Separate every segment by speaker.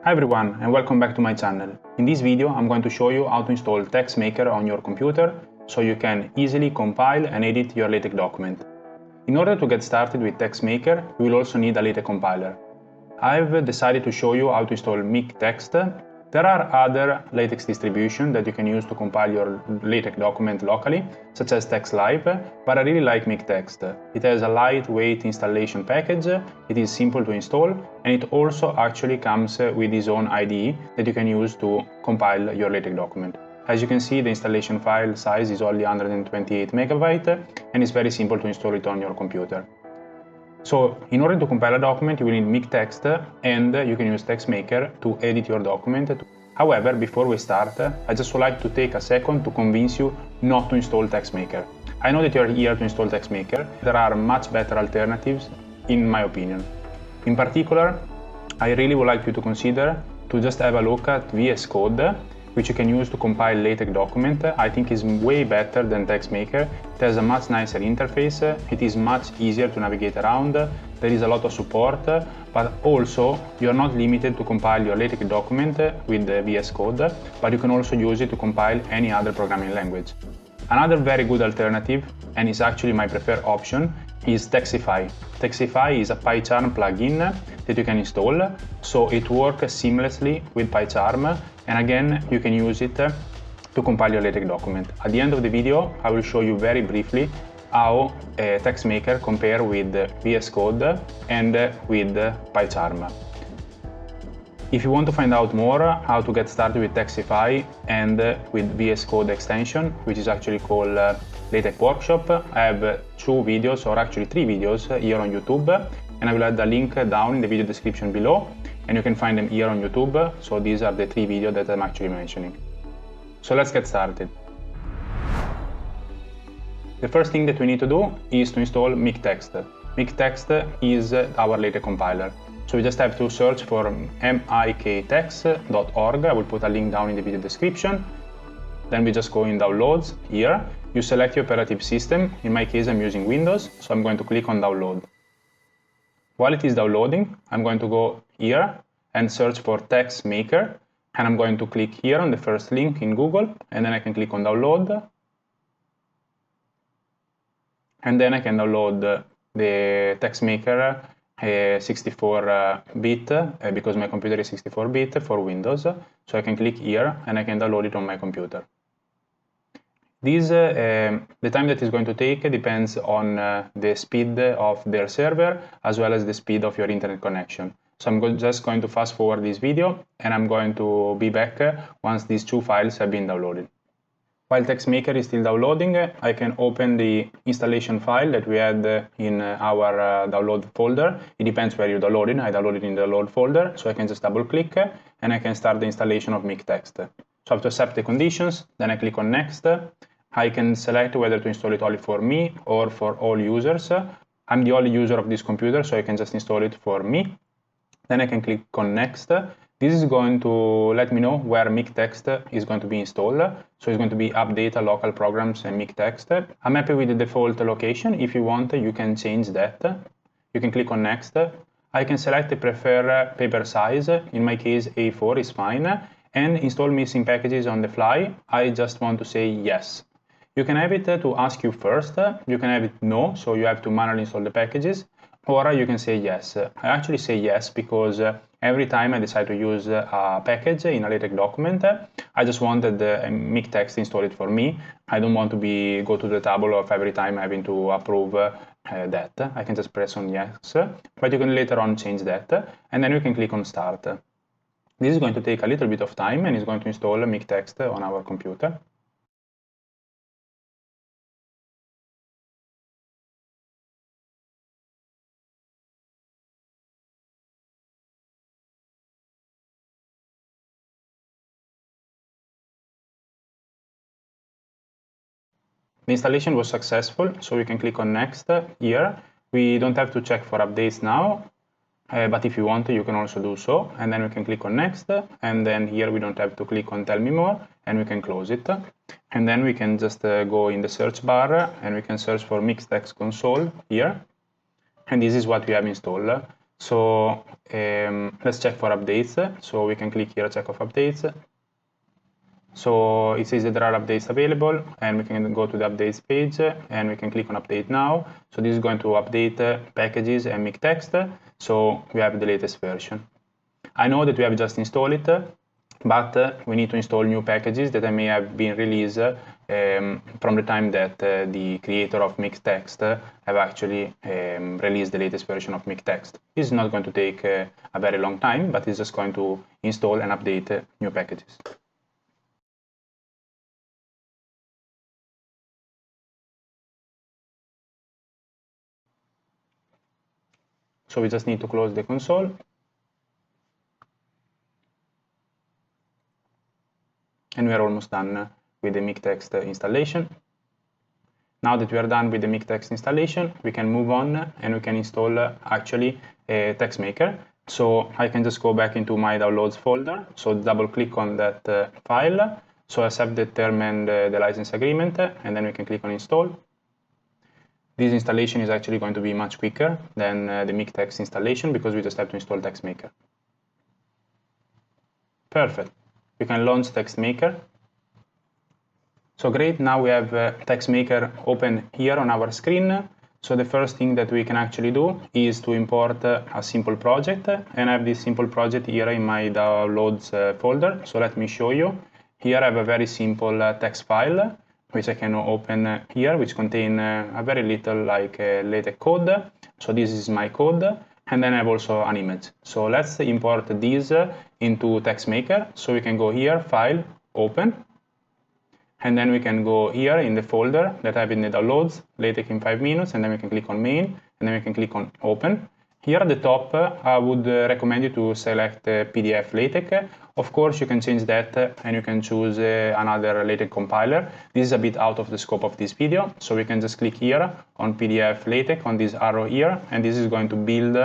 Speaker 1: Hi everyone and welcome back to my channel. In this video I'm going to show you how to install Texmaker on your computer so you can easily compile and edit your LaTeX document. In order to get started with Texmaker, you will also need a LaTeX compiler. I've decided to show you how to install MikText. There are other LaTeX distributions that you can use to compile your LaTeX document locally, such as TextLive, but I really like MikText. It has a lightweight installation package, it is simple to install, and it also actually comes with its own IDE that you can use to compile your LaTeX document. As you can see, the installation file size is only 128 MB, and it's very simple to install it on your computer. So, in order to compile a document, you will need MikText, and you can use Texmaker to edit your document. However, before we start, I just would like to take a second to convince you not to install Texmaker. I know that you are here to install Texmaker. There are much better alternatives, in my opinion. In particular, I really would like you to consider to just have a look at VS Code, which you can use to compile LaTeX document. I think is way better than Texmaker. It has a much nicer interface, it is much easier to navigate around, there is a lot of support, but also you're not limited to compile your LaTeX document with the VS Code, but you can also use it to compile any other programming language. Another very good alternative, and is actually my preferred option, is Texify. Texify is a Pycharm plugin that you can install, so it works seamlessly with Pycharm, and again you can use it to compile your LaTeX document. At the end of the video I will show you very briefly how Texmaker compare with VS Code and with Pycharm. If you want to find out more how to get started with Texify and with VS Code extension, which is actually called LaTeX Workshop, I have two videos, or actually three videos here on YouTube, and I will add the link down in the video description below, and you can find them here on YouTube. So these are the three videos that I'm actually mentioning. So let's get started. The first thing that we need to do is to install MikText. MikText is our LaTeX compiler. So we just have to search for miktext.org. I will put a link down in the video description. Then we just go in Downloads here. You select your operative system. In my case, I'm using Windows, so I'm going to click on Download. While it is downloading, I'm going to go here and search for Texmaker, and I'm going to click here on the first link in Google, and then I can click on Download, and then I can download the Texmaker 64-bit because my computer is 64-bit for Windows, so I can click here and I can download it on my computer. This, the time that is going to take depends on the speed of their server as well as the speed of your internet connection. So I'm just going to fast forward this video and I'm going to be back once these two files have been downloaded. While Texmaker is still downloading, I can open the installation file that we had in our download folder. It depends where you download it. I downloaded it in the download folder, so I can just double click and I can start the installation of MikText. So I have to accept the conditions, then I click on Next. I can select whether to install it only for me or for all users. I'm the only user of this computer, so I can just install it for me. Then I can click on Next. This is going to let me know where MikText is going to be installed. So it's going to be update local programs and MikText. I'm happy with the default location. If you want, you can change that. You can click on Next. I can select the preferred paper size. In my case, A4 is fine. And install missing packages on the fly. I just want to say yes. You can have it to ask you first. You can have it no, so you have to manually install the packages. Or you can say yes. I actually say yes because every time I decide to use a package in a LaTeX document, I just wanted the MikText installed for me. I don't want to go to the table of every time having to approve that. I can just press on yes, but you can later on change that, and then you can click on Start. This is going to take a little bit of time and it's going to install MikText on our computer. The installation was successful, so we can click on Next here. We don't have to check for updates now, but if you want to, you can also do so. And then we can click on Next, and then here we don't have to click on Tell Me More, and we can close it. And then we can just go in the search bar, and we can search for MikText console here. And this is what we have installed. So let's check for updates. So we can click here, check of updates. So it says that there are updates available, and we can go to the updates page and we can click on update now. So this is going to update packages and make text. So we have the latest version. I know that we have just installed it, but we need to install new packages that may have been released from the time that the creator of MakeText have actually released the latest version of MakeText. This is not going to take a very long time, but it's just going to install and update new packages. So we just need to close the console. And we are almost done with the MakeText installation. Now that we are done with the MakeText installation, we can move on and we can install actually a Texmaker. So I can just go back into my downloads folder. So double click on that file. So accept the term and the license agreement, and then we can click on install. This installation is actually going to be much quicker than the MakeText installation because we just have to install Texmaker. Perfect. We can launch Texmaker. So great, now we have Texmaker open here on our screen. So the first thing that we can actually do is to import a simple project, and I have this simple project here in my downloads folder. So let me show you. Here I have a very simple text file, which I can open here, which contain a very little like LaTeX code. So this is my code, and then I have also an image. So let's import this into Texmaker. So we can go here, File, Open, and then we can go here in the folder that I have in the downloads, LaTeX in 5 minutes, and then we can click on Main, and then we can click on Open. Here at the top, I would recommend you to select PDF LaTeX. Of course, you can change that and you can choose another LaTeX compiler. This is a bit out of the scope of this video, so we can just click here on PDF LaTeX on this arrow here, and this is going to build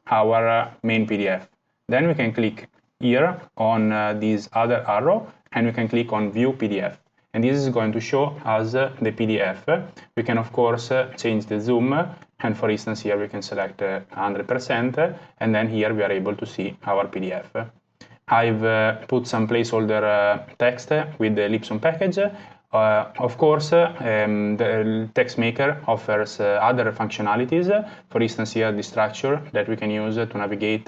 Speaker 1: our main PDF. Then we can click here on this other arrow, and we can click on View PDF. And this is going to show us the PDF. We can, of course, change the zoom. And for instance, here we can select 100%. And then here we are able to see our PDF. I've put some placeholder text with the Lipson package. Of course, the Texmaker offers other functionalities. For instance, here the structure that we can use to navigate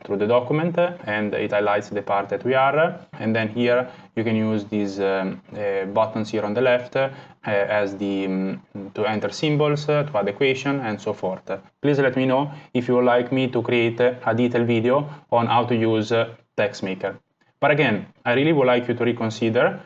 Speaker 1: through the document, and it highlights the part that we are. And then here you can use these buttons here on the left as the to enter symbols, to add equation, and so forth. Please let me know if you would like me to create a detailed video on how to use Texmaker. But again, I really would like you to reconsider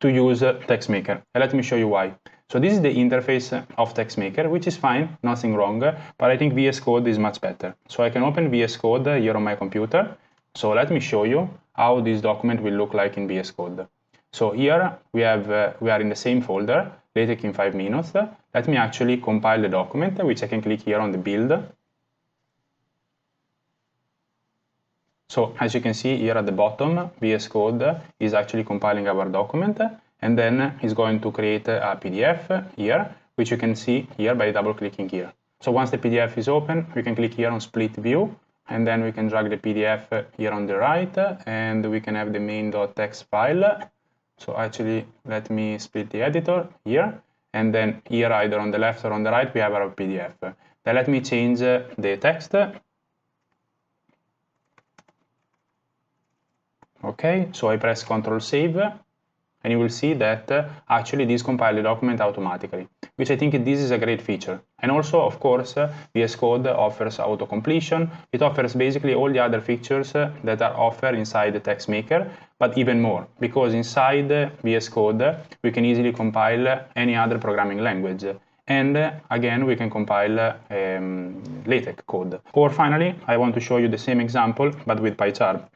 Speaker 1: to use Texmaker. And let me show you why. So this is the interface of Texmaker, which is fine, nothing wrong, but I think VS Code is much better. So I can open VS Code here on my computer. So let me show you how this document will look like in VS Code. So here we are in the same folder, LaTeX in 5 minutes. Let me actually compile the document, which I can click here on the build. So as you can see here at the bottom, VS Code is actually compiling our document, and then is going to create a PDF here, which you can see here by double clicking here. So once the PDF is open, we can click here on split view, and then we can drag the PDF here on the right, and we can have the main.txt file. So actually, let me split the editor here, and then here either on the left or on the right, we have our PDF. Then let me change the text. Okay, so I press Ctrl Save, and you will see that actually this compiled the document automatically, which I think this is a great feature. And also, of course, VS Code offers auto-completion. It offers basically all the other features that are offered inside the Texmaker, but even more, because inside VS Code, we can easily compile any other programming language. And again, we can compile LaTeX code. Or finally, I want to show you the same example, but with Pycharm,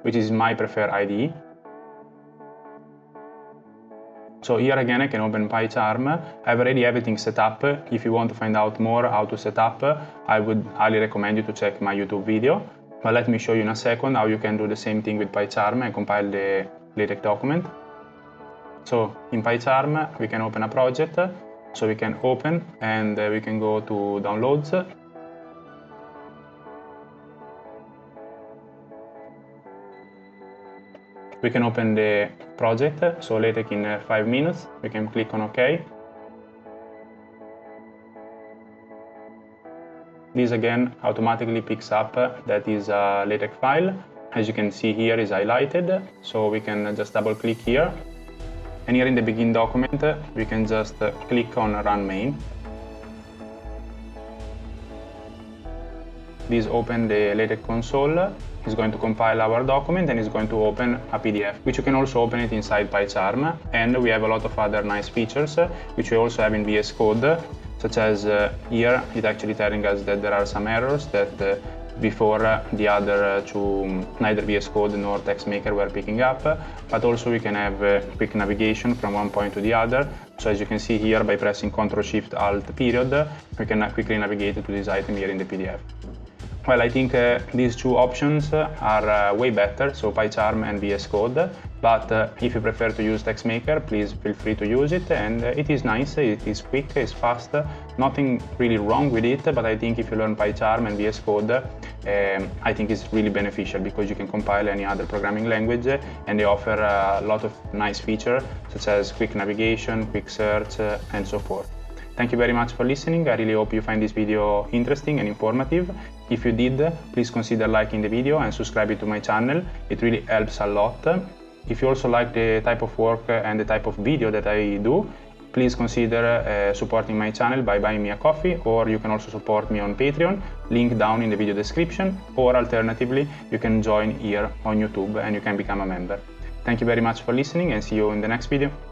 Speaker 1: which is my preferred IDE. So here again I can open Pycharm. I have already everything set up. If you want to find out more how to set up, I would highly recommend you to check my YouTube video. But let me show you in a second how you can do the same thing with Pycharm and compile the LaTeX document. So in Pycharm we can open a project. So we can open and we can go to downloads. We can open the project, so LaTeX in 5 minutes. We can click on OK. This again automatically picks up that is a LaTeX file. As you can see here is highlighted, so we can just double click here. And here in the begin document, we can just click on Run Main. This opens the LaTeX console. It's going to compile our document and it's going to open a PDF, which you can also open it inside Pycharm. And we have a lot of other nice features, which we also have in VS Code, such as here, it's actually telling us that there are some errors that before the other two, neither VS Code nor Texmaker were picking up, but also we can have quick navigation from one point to the other. So as you can see here, by pressing Ctrl-Shift-Alt period, we can quickly navigate to this item here in the PDF. Well, I think these two options are way better, so Pycharm and VS Code, but if you prefer to use Texmaker, please feel free to use it, and it is nice, it is quick, it's fast, nothing really wrong with it, but I think if you learn Pycharm and VS Code, I think it's really beneficial because you can compile any other programming language and they offer a lot of nice features such as quick navigation, quick search, and so forth. Thank you very much for listening. I really hope you find this video interesting and informative. If you did, please consider liking the video and subscribing to my channel. It really helps a lot. If you also like the type of work and the type of video that I do, please consider supporting my channel by buying me a coffee, or you can also support me on Patreon, link down in the video description, or alternatively, you can join here on YouTube and you can become a member. Thank you very much for listening and see you in the next video.